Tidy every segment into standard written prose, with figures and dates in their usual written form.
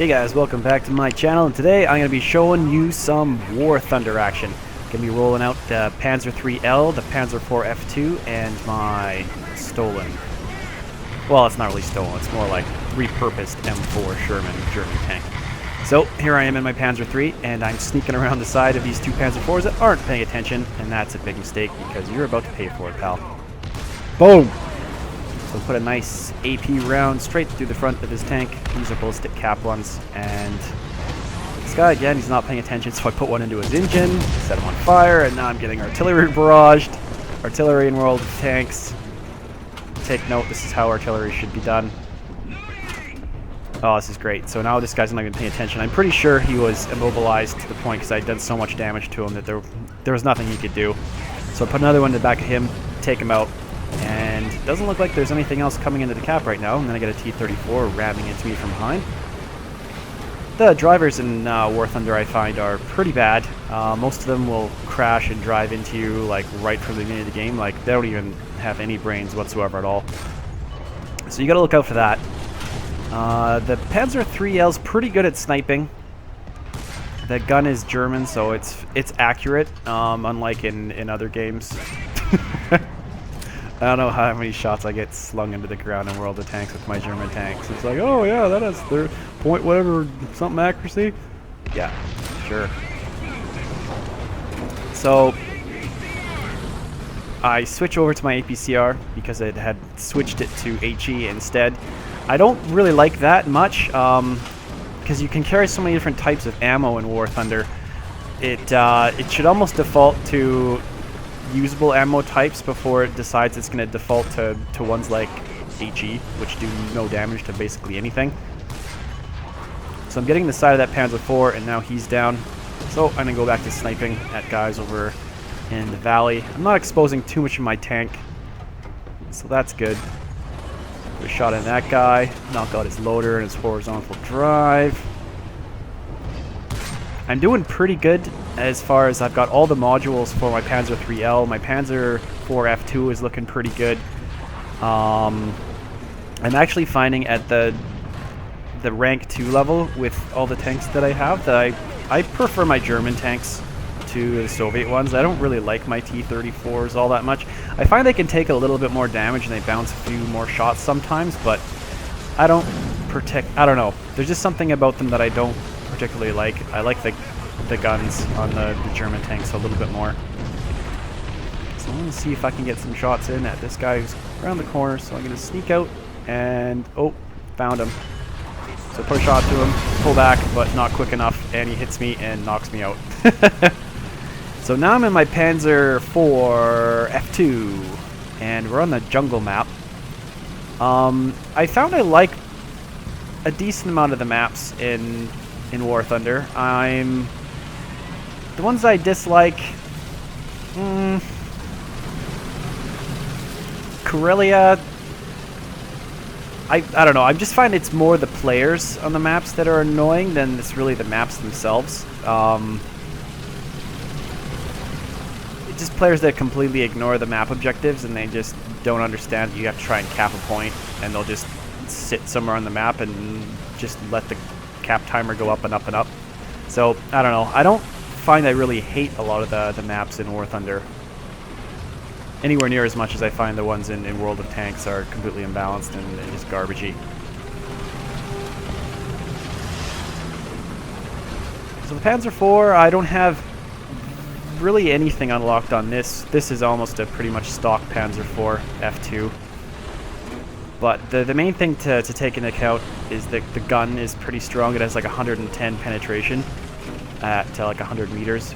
Hey guys, welcome back to my channel, and today I'm going to be showing you some War Thunder action. Going to be rolling out the Panzer IIIL, the Panzer IV F2, and my stolen. Well, it's not really stolen, it's more like repurposed M4 Sherman German tank. So here I am in my Panzer III, and I'm sneaking around the side of these two Panzer IVs that aren't paying attention, and that's a big mistake because you're about to pay for it, pal. Boom! So put a nice AP round straight through the front of his tank. These are ballistic Capt ones, and this guy, again, he's not paying attention, so I put one into his engine, set him on fire, and now I'm getting artillery barraged. Artillery in World of Tanks. Take note, this is how artillery should be done. Oh, this is great. So now this guy's not even paying attention. I'm pretty sure he was immobilized to the point because I had done so much damage to him that there was nothing he could do. So I put another one in the back of him, take him out. And it doesn't look like there's anything else coming into the Capt right now. And then I get a T-34 ramming into me from behind. The drivers in War Thunder, I find, are pretty bad. Most of them will crash and drive into you like right from the beginning of the game. Like, they don't even have any brains whatsoever at all. So you gotta look out for that. The Panzer IIIL's pretty good at sniping. The gun is German, so it's accurate, unlike in other games. I don't know how many shots I get slung into the ground in World of Tanks with my German tanks. It's like, oh yeah, that has their point whatever something accuracy. Yeah, sure. So I switch over to my APCR because it had switched it to HE instead. I don't really like that much because you can carry so many different types of ammo in War Thunder. It should almost default to usable ammo types before it decides it's going to default to ones like HE, which do no damage to basically anything. So I'm getting the side of that Panzer IV, and now he's down. So I'm going to go back to sniping at guys over in the valley. I'm not exposing too much of my tank, so that's good. Put a shot in that guy, knock out his loader and his horizontal drive. I'm doing pretty good as far as I've got all the modules for my Panzer IIIL. My Panzer IV F2 is looking pretty good. I'm actually finding at the rank 2 level with all the tanks that I have that I prefer my German tanks to the Soviet ones. I don't really like my T-34s all that much. I find they can take a little bit more damage and they bounce a few more shots sometimes, but I don't know. There's just something about them that I don't particularly like. I like the guns on the German tanks a little bit more. So I'm going to see if I can get some shots in at this guy who's around the corner. So I'm going to sneak out and, oh, found him. So put a shot to him, pull back, but not quick enough, and he hits me and knocks me out. So now I'm in my Panzer IV F2, and we're on the jungle map. I found I like a decent amount of the maps in War Thunder. The ones I dislike, Karelia, I don't know, I just find it's more the players on the maps that are annoying than it's really the maps themselves. It's just players that completely ignore the map objectives and they just don't understand that you have to try and cap a point, and they'll just sit somewhere on the map and just let the cap timer go up and up and up. So, I don't know. I don't find I really hate a lot of the maps in War Thunder anywhere near as much as I find the ones in World of Tanks are completely imbalanced and just garbagey. So the Panzer IV, I don't have really anything unlocked on this. This is almost a pretty much stock Panzer IV F2. But the main thing to take into account is that the gun is pretty strong. It has like 110 penetration at like 100 meters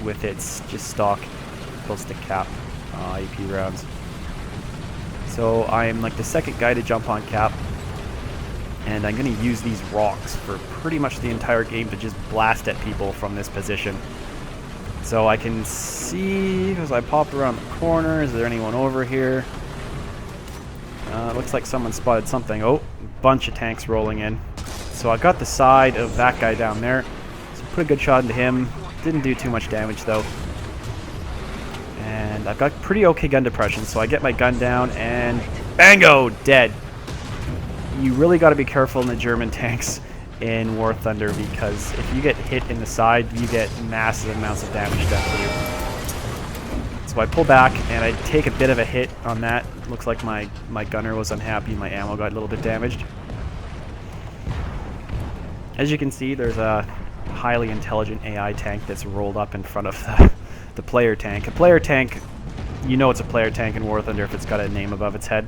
with its just stock ballistic Capt AP rounds. So I'm like the second guy to jump on Capt, and I'm going to use these rocks for pretty much the entire game to just blast at people from this position. So I can see as I pop around the corner, is there anyone over here? Looks like someone spotted something. Oh, bunch of tanks rolling in. So I got the side of that guy down there. So put a good shot into him. Didn't do too much damage though. And I've got pretty okay gun depression, so I get my gun down and bango, dead. You really got to be careful in the German tanks. in War Thunder, because if you get hit in the side, you get massive amounts of damage done to you. So I pull back, and I take a bit of a hit on that. Looks like my gunner was unhappy, my ammo got a little bit damaged. As you can see, there's a highly intelligent AI tank that's rolled up in front of the player tank. A player tank, you know it's a player tank in War Thunder if it's got a name above its head.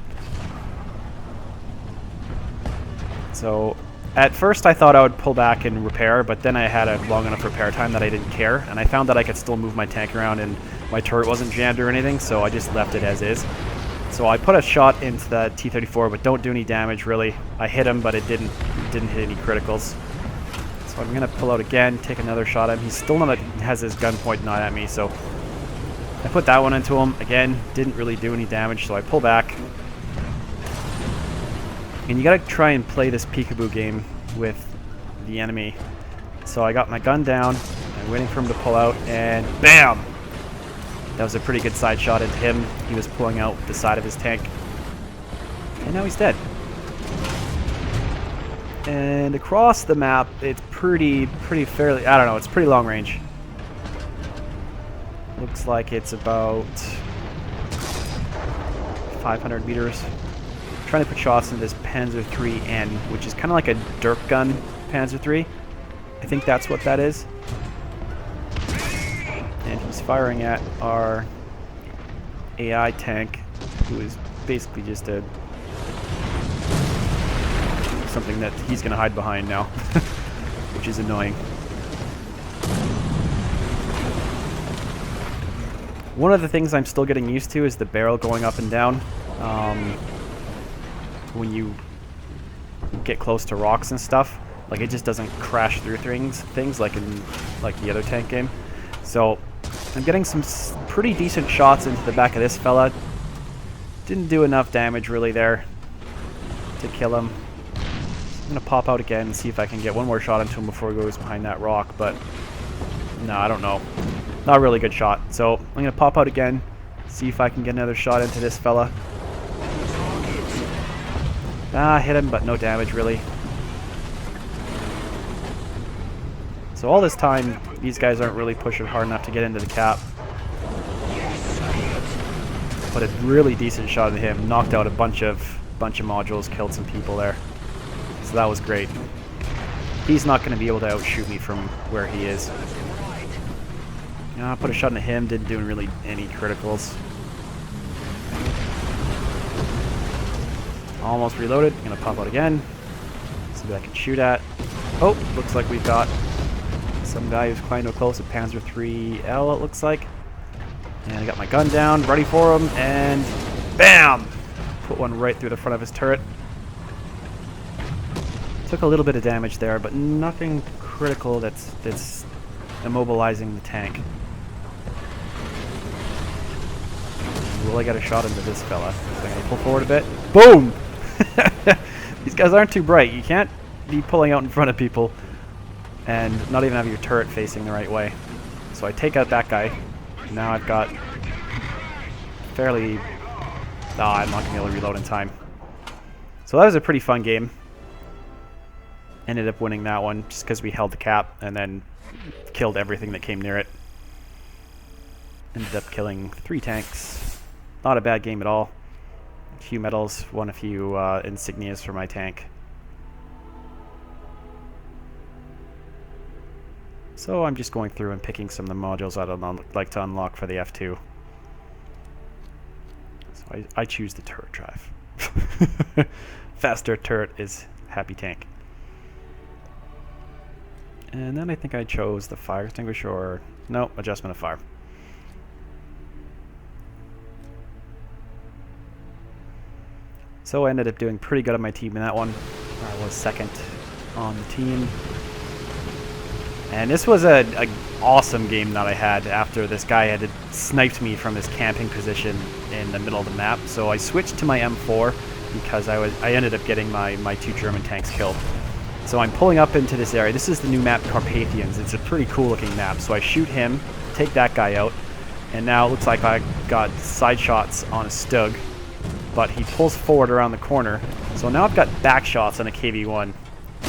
So at first I thought I would pull back and repair, but then I had a long enough repair time that I didn't care, and I found that I could still move my tank around and my turret wasn't jammed or anything, so I just left it as is. So I put a shot into the T-34, but don't do any damage really. I hit him, but it didn't hit any criticals. So I'm gonna pull out again, take another shot at him. He's still not has his gun pointed not at me, so I put that one into him. Again, didn't really do any damage, so I pull back. And you gotta try and play this peekaboo game with the enemy. So I got my gun down, I'm waiting for him to pull out, and BAM! That was a pretty good side shot into him. He was pulling out the side of his tank. And now he's dead. And across the map, it's pretty fairly, I don't know, it's pretty long range. Looks like it's about 500 meters. I'm trying to put shots in this Panzer IIIN, which is kind of like a Dirk gun Panzer III. I think that's what that is. And he's firing at our AI tank, who is basically just a something that he's going to hide behind now, which is annoying. One of the things I'm still getting used to is the barrel going up and down when you get close to rocks and stuff. Like, it just doesn't crash through things like in the other tank game. So I'm getting some pretty decent shots into the back of this fella. Didn't do enough damage really there to kill him. I'm going to pop out again and see if I can get one more shot into him before he goes behind that rock, but no, I don't know. Not a really good shot. So I'm going to pop out again, see if I can get another shot into this fella. Hit him, but no damage really. So all this time, these guys aren't really pushing hard enough to get into the cap. But a really decent shot into him, knocked out a bunch of modules, killed some people there. So that was great. He's not going to be able to outshoot me from where he is. I put a shot into him, didn't do really any criticals. Almost reloaded. I'm going to pop out again. See what I can shoot at. Oh, looks like we've got some guy who's climbing close, a Panzer IIIL it looks like. And I got my gun down, ready for him, and BAM! Put one right through the front of his turret. Took a little bit of damage there, but nothing critical that's immobilizing the tank. Will I get a shot into this fella? So I'm going to pull forward a bit. Boom! These guys aren't too bright. You can't be pulling out in front of people and not even have your turret facing the right way. So I take out that guy. Now I've got fairly... I'm not going to be able to reload in time. So that was a pretty fun game. Ended up winning that one just because we held the cap and then killed everything that came near it. Ended up killing 3 tanks. Not a bad game at all. A few medals, won a few insignias for my tank. So I'm just going through and picking some of the modules I'd like to unlock for the F2. So I choose the turret drive. Faster turret is happy tank. And then I think I chose the fire extinguisher, or no, adjustment of fire. So I ended up doing pretty good on my team in that one. I was second on the team. And this was an awesome game that I had after this guy had sniped me from his camping position in the middle of the map. So I switched to my M4 because I ended up getting my 2 German tanks killed. So I'm pulling up into this area. This is the new map, Carpathians. It's a pretty cool looking map. So I shoot him, take that guy out, and now it looks like I got side shots on a Stug, but he pulls forward around the corner. So now I've got back shots on a KV-1.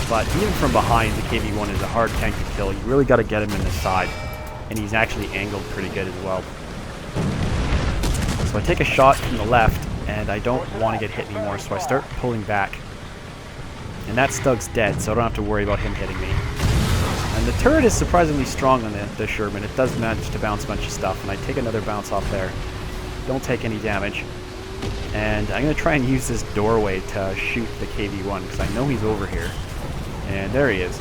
but even from behind, the KV-1 is a hard tank to kill. You really got to get him in the side, and he's actually angled pretty good as well. So I take a shot from the left, and I don't want to get hit anymore, so I start pulling back. And that Stug's dead, so I don't have to worry about him hitting me. And the turret is surprisingly strong on the Sherman. It does manage to bounce a bunch of stuff, and I take another bounce off there. Don't take any damage. And I'm going to try and use this doorway to shoot the KV-1, because I know he's over here. And there he is.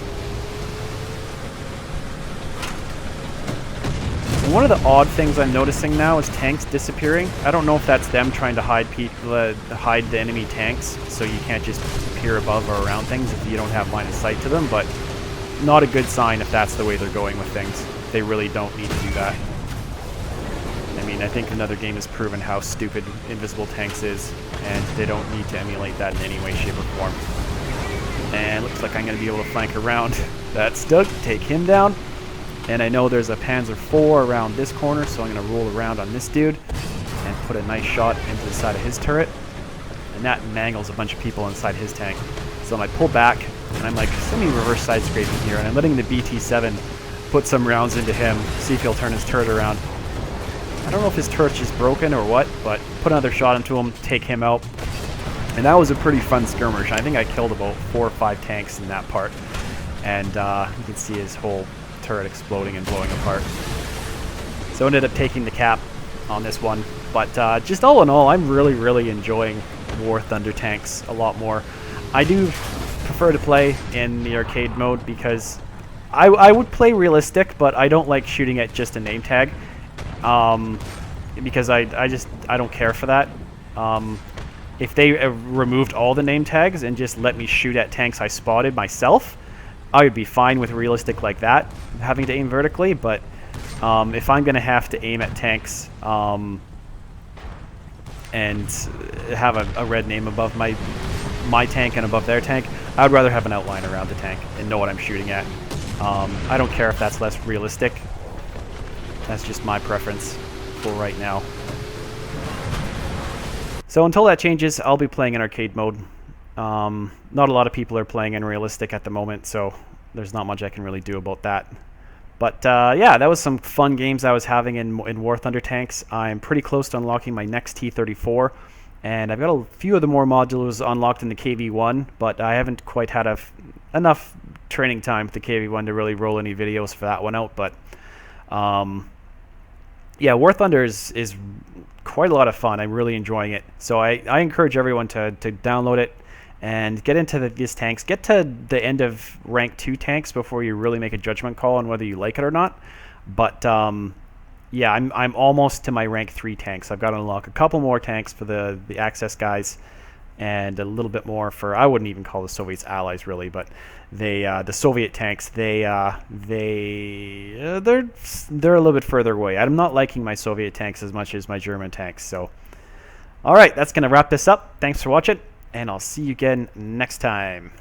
And one of the odd things I'm noticing now is tanks disappearing. I don't know if that's them trying to hide the enemy tanks, so you can't just appear above or around things if you don't have line of sight to them, but not a good sign if that's the way they're going with things. They really don't need to do that. I mean, I think another game has proven how stupid Invisible Tanks is, and they don't need to emulate that in any way, shape, or form. And looks like I'm going to be able to flank around that Stug, take him down. And I know there's a Panzer IV around this corner, so I'm going to roll around on this dude and put a nice shot into the side of his turret. And that mangles a bunch of people inside his tank. So I pull back, and I'm like semi-reverse side-scraping here, and I'm letting the BT-7 put some rounds into him, see if he'll turn his turret around. I don't know if his turret's just broken or what, but put another shot into him, take him out. And that was a pretty fun skirmish. I think I killed about 4 or 5 tanks in that part. And you can see his whole turret exploding and blowing apart. So I ended up taking the Cap on this one. But just all in all, I'm really enjoying War Thunder tanks a lot more. I do prefer to play in the arcade mode because I would play realistic, but I don't like shooting at just a name tag. Because I don't care for that. If they removed all the name tags and just let me shoot at tanks I spotted myself, I would be fine with realistic like that, having to aim vertically, but if I'm going to have to aim at tanks and have a red name above my tank and above their tank, I would rather have an outline around the tank and know what I'm shooting at. I don't care if that's less realistic. That's just my preference for right now. So until that changes, I'll be playing in arcade mode. Not a lot of people are playing in realistic at the moment, so there's not much I can really do about that. But yeah, that was some fun games I was having in War Thunder tanks. I'm pretty close to unlocking my next T-34, and I've got a few of the more modules unlocked in the KV-1, but I haven't quite had enough training time with the KV-1 to really roll any videos for that one out. But yeah, War Thunder is quite a lot of fun. I'm really enjoying it. So I encourage everyone to download it and get into these tanks. Get to the end of rank 2 tanks before you really make a judgment call on whether you like it or not. But yeah, I'm almost to my rank 3 tanks. I've got to unlock a couple more tanks for the Access guys, and a little bit more for, I wouldn't even call the Soviets allies really, but the Soviet tanks, they're a little bit further away. I'm not liking my Soviet tanks as much as my German tanks. So all right, that's going to wrap this up. Thanks for watching, and I'll see you again next time.